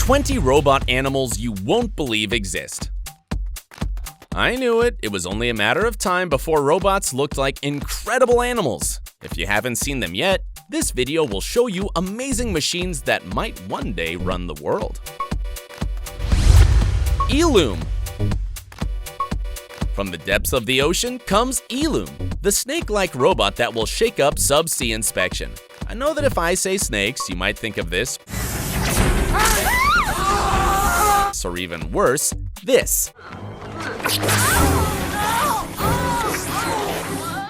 20 robot animals you won't believe exist. I knew it. It was only a matter of time before robots looked like incredible animals. If you haven't seen them yet, this video will show you amazing machines that might one day run the world. Illume. From the depths of the ocean comes Illume, the snake-like robot that will shake up subsea inspection. I know that if I say snakes, you might think of this, or even worse, this.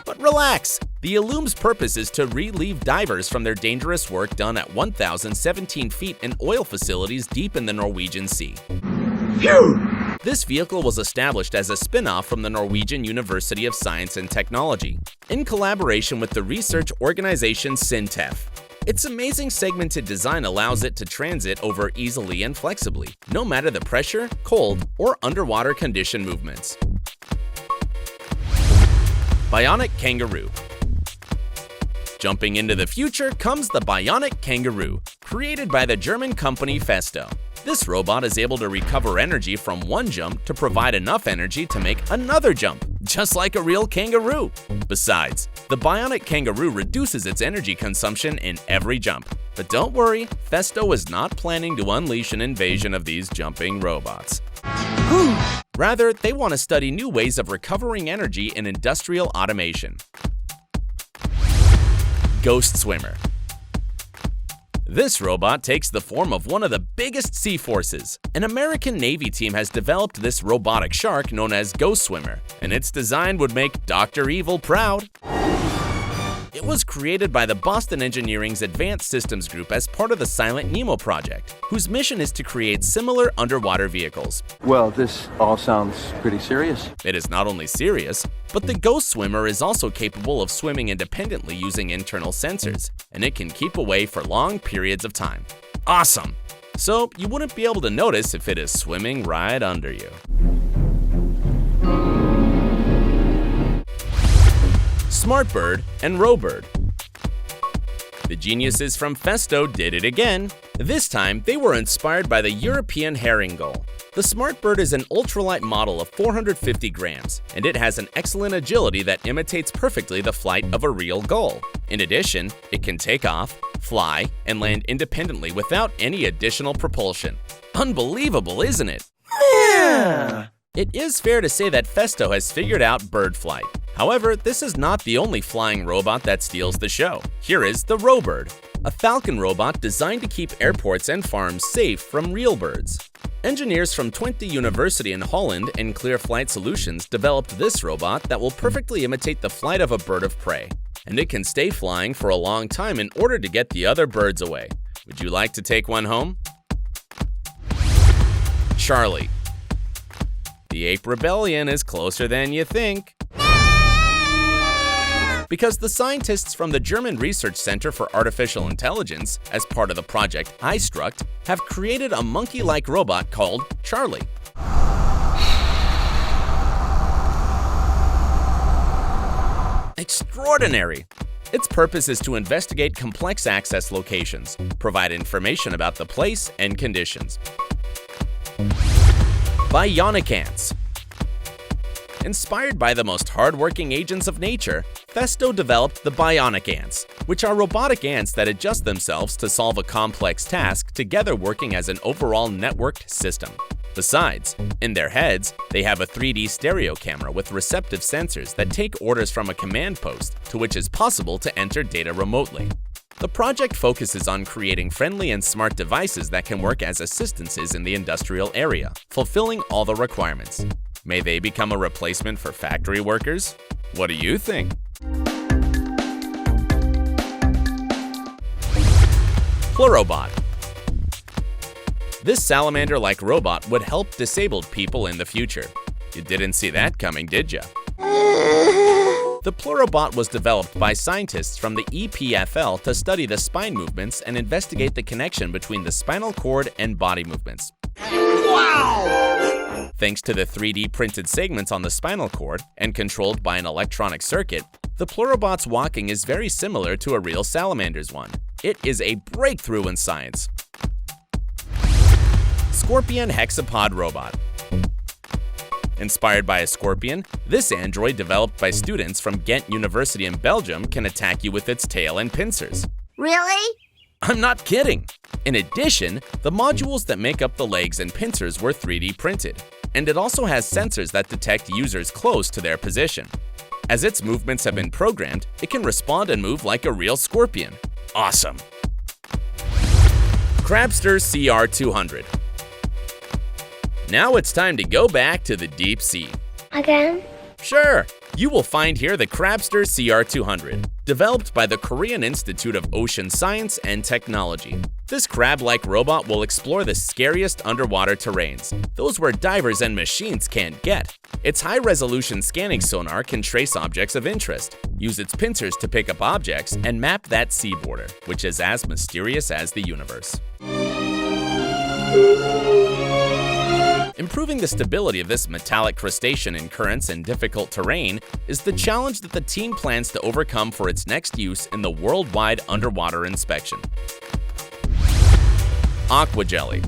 But relax, the Illume's purpose is to relieve divers from their dangerous work done at 1,017 feet in oil facilities deep in the Norwegian Sea. Phew! This vehicle was established as a spin-off from the Norwegian University of Science and Technology, in collaboration with the research organization SINTEF. Its amazing segmented design allows it to transit over easily and flexibly, no matter the pressure, cold, or underwater condition movements. Bionic Kangaroo. Jumping into the future comes the Bionic Kangaroo, created by the German company Festo. This robot is able to recover energy from one jump to provide enough energy to make another jump, just like a real kangaroo. Besides, the Bionic Kangaroo reduces its energy consumption in every jump. But don't worry, Festo is not planning to unleash an invasion of these jumping robots. Rather, they want to study new ways of recovering energy in industrial automation. Ghost Swimmer. This robot takes the form of one of the biggest sea forces. An American Navy team has developed this robotic shark known as Ghost Swimmer, and its design would make Dr. Evil proud. It was created by the Boston Engineering's Advanced Systems Group as part of the Silent Nemo project, whose mission is to create similar underwater vehicles. Well, this all sounds pretty serious. It is not only serious, but the Ghost Swimmer is also capable of swimming independently using internal sensors, and it can keep away for long periods of time. Awesome! So you wouldn't be able to notice if it is swimming right under you. Smartbird and Robobe. The geniuses from Festo did it again. This time, they were inspired by the European herring gull. The Smartbird is an ultralight model of 450 grams, and it has an excellent agility that imitates perfectly the flight of a real gull. In addition, it can take off, fly, and land independently without any additional propulsion. Unbelievable, isn't it? Yeah. It is fair to say that Festo has figured out bird flight. However, this is not the only flying robot that steals the show. Here is the Robobe, a falcon robot designed to keep airports and farms safe from real birds. Engineers from Ghent University in Holland and Clear Flight Solutions developed this robot that will perfectly imitate the flight of a bird of prey. And it can stay flying for a long time in order to get the other birds away. Would you like to take one home? Charlie. The ape rebellion is closer than you think. Because the scientists from the German Research Center for Artificial Intelligence, as part of the project iStruct, have created a monkey-like robot called Charlie. Extraordinary! Its purpose is to investigate complex access locations, provide information about the place and conditions. Bionic Ants. Inspired by the most hardworking agents of nature, Festo developed the Bionic Ants, which are robotic ants that adjust themselves to solve a complex task, together working as an overall networked system. Besides, in their heads, they have a 3D stereo camera with receptive sensors that take orders from a command post, to which is possible to enter data remotely. The project focuses on creating friendly and smart devices that can work as assistances in the industrial area, fulfilling all the requirements. May they become a replacement for factory workers? What do you think? Plurobot. This salamander-like robot would help disabled people in the future. You didn't see that coming, did ya? The Plurobot was developed by scientists from the EPFL to study the spine movements and investigate the connection between the spinal cord and body movements. Wow! Thanks to the 3D printed segments on the spinal cord and controlled by an electronic circuit, the Plurobot's walking is very similar to a real salamander's one. It is a breakthrough in science. Scorpion Hexapod Robot. Inspired by a scorpion, this android developed by students from Ghent University in Belgium can attack you with its tail and pincers. Really? I'm not kidding! In addition, the modules that make up the legs and pincers were 3D printed, and it also has sensors that detect users close to their position. As its movements have been programmed, it can respond and move like a real scorpion. Awesome! Crabster CR200. Now it's time to go back to the deep sea. Again? Sure! You will find here the Crabster CR200, developed by the Korean Institute of Ocean Science and Technology. This crab-like robot will explore the scariest underwater terrains, those where divers and machines can't get. Its high-resolution scanning sonar can trace objects of interest, use its pincers to pick up objects, and map that sea border, which is as mysterious as the universe. Improving the stability of this metallic crustacean in currents and difficult terrain is the challenge that the team plans to overcome for its next use in the worldwide underwater inspection. Aqua Jelly.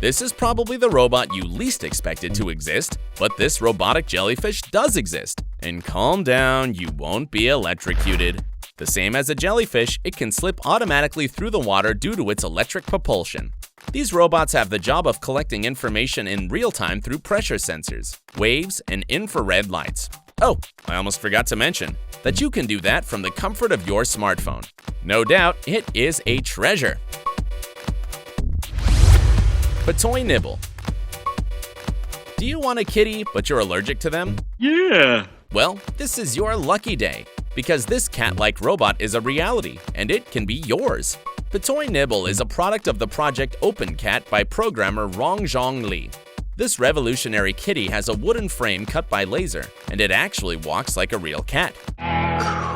This is probably the robot you least expected to exist, but this robotic jellyfish does exist. And calm down, you won't be electrocuted. The same as a jellyfish, it can slip automatically through the water due to its electric propulsion. These robots have the job of collecting information in real time through pressure sensors, waves, and infrared lights. Oh, I almost forgot to mention that you can do that from the comfort of your smartphone. No doubt, it is a treasure. Toy Nibble. Do you want a kitty, but you're allergic to them? Yeah. Well, this is your lucky day, because this cat-like robot is a reality, and it can be yours. Toy Nibble is a product of the project OpenCat by programmer Rongjong Lee. This revolutionary kitty has a wooden frame cut by laser, and it actually walks like a real cat.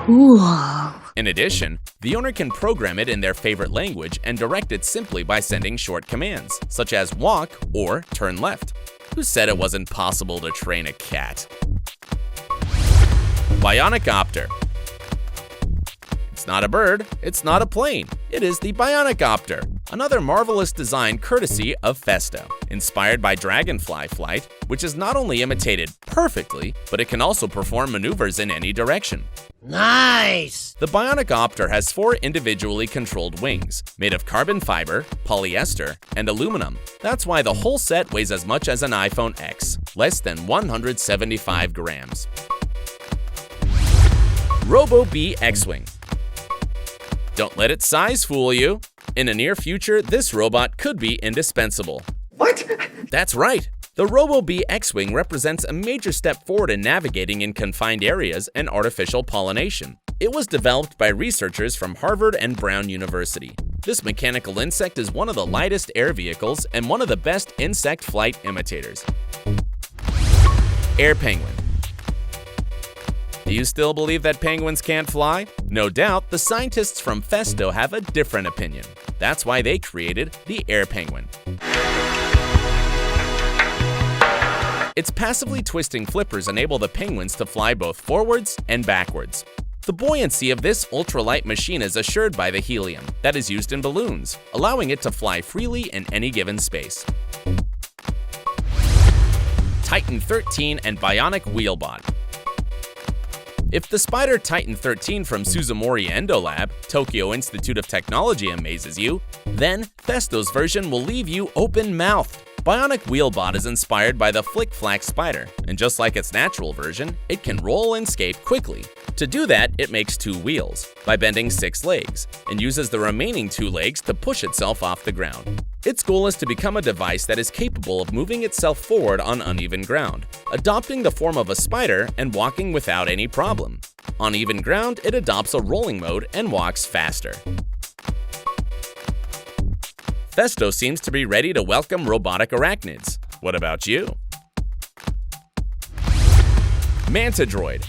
Cool. In addition, the owner can program it in their favorite language and direct it simply by sending short commands, such as walk or turn left. Who said it wasn't possible to train a cat? Bionicopter. It's not a bird, it's not a plane, it is the Bioniccopter, another marvelous design courtesy of Festo, inspired by dragonfly flight, which is not only imitated perfectly, but it can also perform maneuvers in any direction. Nice! The Bioniccopter has 4 individually controlled wings, made of carbon fiber, polyester, and aluminum. That's why the whole set weighs as much as an iPhone X, less than 175 grams. Robobe Xwing. Don't let its size fool you. In the near future, this robot could be indispensable. What? That's right. The Robobe Xwing represents a major step forward in navigating in confined areas and artificial pollination. It was developed by researchers from Harvard and Brown University. This mechanical insect is one of the lightest air vehicles and one of the best insect flight imitators. Air Penguin. Do you still believe that penguins can't fly? No doubt, the scientists from Festo have a different opinion. That's why they created the Air Penguin. Its passively twisting flippers enable the penguins to fly both forwards and backwards. The buoyancy of this ultralight machine is assured by the helium that is used in balloons, allowing it to fly freely in any given space. Titan-xiii and Bionic Wheel Bot. If the spider Titan-xiii from Suzumori Endo Lab, Tokyo Institute of Technology amazes you, then Festo's version will leave you open-mouthed. Bionic Wheel Bot is inspired by the Flick-Flack spider, and just like its natural version, it can roll and skate quickly. To do that, it makes 2 wheels, by bending 6 legs, and uses the remaining 2 legs to push itself off the ground. Its goal is to become a device that is capable of moving itself forward on uneven ground, adopting the form of a spider and walking without any problem. On even ground, it adopts a rolling mode and walks faster. Festo seems to be ready to welcome robotic arachnids. What about you? Manta Droid.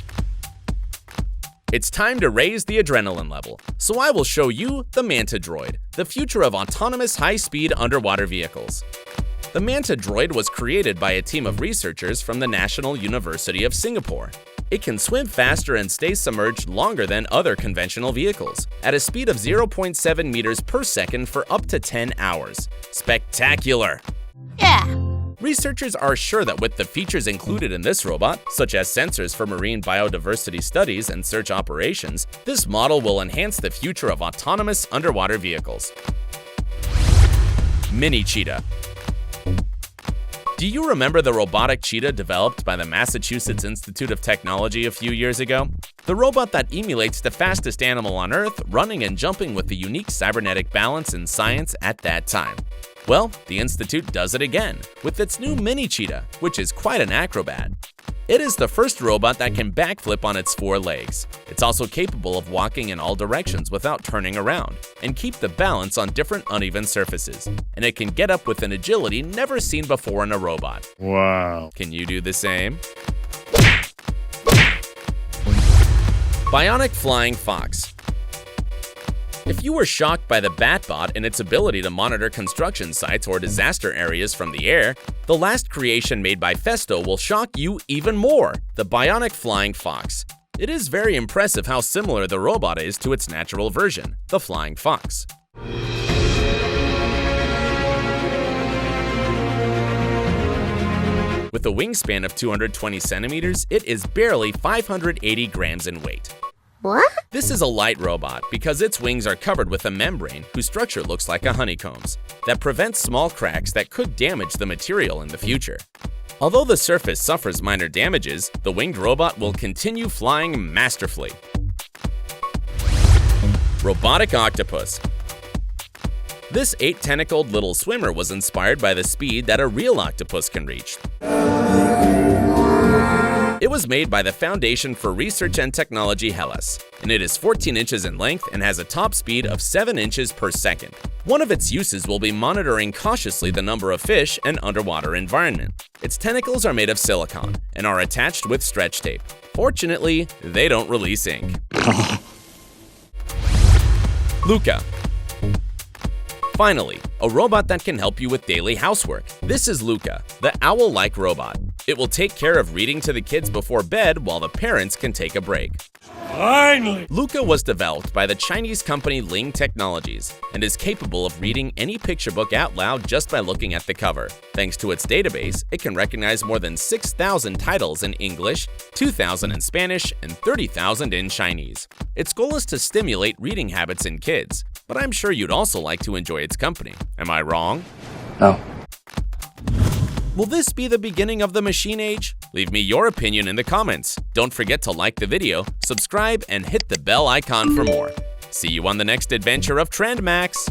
It's time to raise the adrenaline level, so I will show you the Manta Droid, the future of autonomous high-speed underwater vehicles. The Manta Droid was created by a team of researchers from the National University of Singapore. It can swim faster and stay submerged longer than other conventional vehicles, at a speed of 0.7 meters per second for up to 10 hours. Spectacular! Yeah. Researchers are sure that with the features included in this robot, such as sensors for marine biodiversity studies and search operations, this model will enhance the future of autonomous underwater vehicles. Mini Cheetah. Do you remember the robotic cheetah developed by the Massachusetts Institute of Technology a few years ago? The robot that emulates the fastest animal on Earth, running and jumping with the unique cybernetic balance in science at that time. Well, the Institute does it again, with its new Mini Cheetah, which is quite an acrobat. It is the first robot that can backflip on its 4 legs. It's also capable of walking in all directions without turning around, and keep the balance on different uneven surfaces. And it can get up with an agility never seen before in a robot. Wow. Can you do the same? Bionic Flying Fox. If you were shocked by the Batbot and its ability to monitor construction sites or disaster areas from the air, the last creation made by Festo will shock you even more, the Bionic Flying Fox. It is very impressive how similar the robot is to its natural version, the Flying Fox. With a wingspan of 220 centimeters, it is barely 580 grams in weight. What? This is a light robot because its wings are covered with a membrane whose structure looks like a honeycombs that prevents small cracks that could damage the material in the future. Although the surface suffers minor damages, the winged robot will continue flying masterfully. Robotic Octopus. This 8-tentacled little swimmer was inspired by the speed that a real octopus can reach. It was made by the Foundation for Research and Technology Hellas, and it is 14 inches in length and has a top speed of 7 inches per second. One of its uses will be monitoring cautiously the number of fish and underwater environment. Its tentacles are made of silicone and are attached with stretch tape. Fortunately, they don't release ink. Luca. Finally, a robot that can help you with daily housework. This is Luca, the owl-like robot. It will take care of reading to the kids before bed while the parents can take a break. Finally! Luca was developed by the Chinese company Ling Technologies and is capable of reading any picture book out loud just by looking at the cover. Thanks to its database, it can recognize more than 6,000 titles in English, 2,000 in Spanish, and 30,000 in Chinese. Its goal is to stimulate reading habits in kids, but I'm sure you'd also like to enjoy its company. Am I wrong? No. Will this be the beginning of the machine age? Leave me your opinion in the comments. Don't forget to like the video, subscribe, and hit the bell icon for more. See you on the next adventure of Trend Max.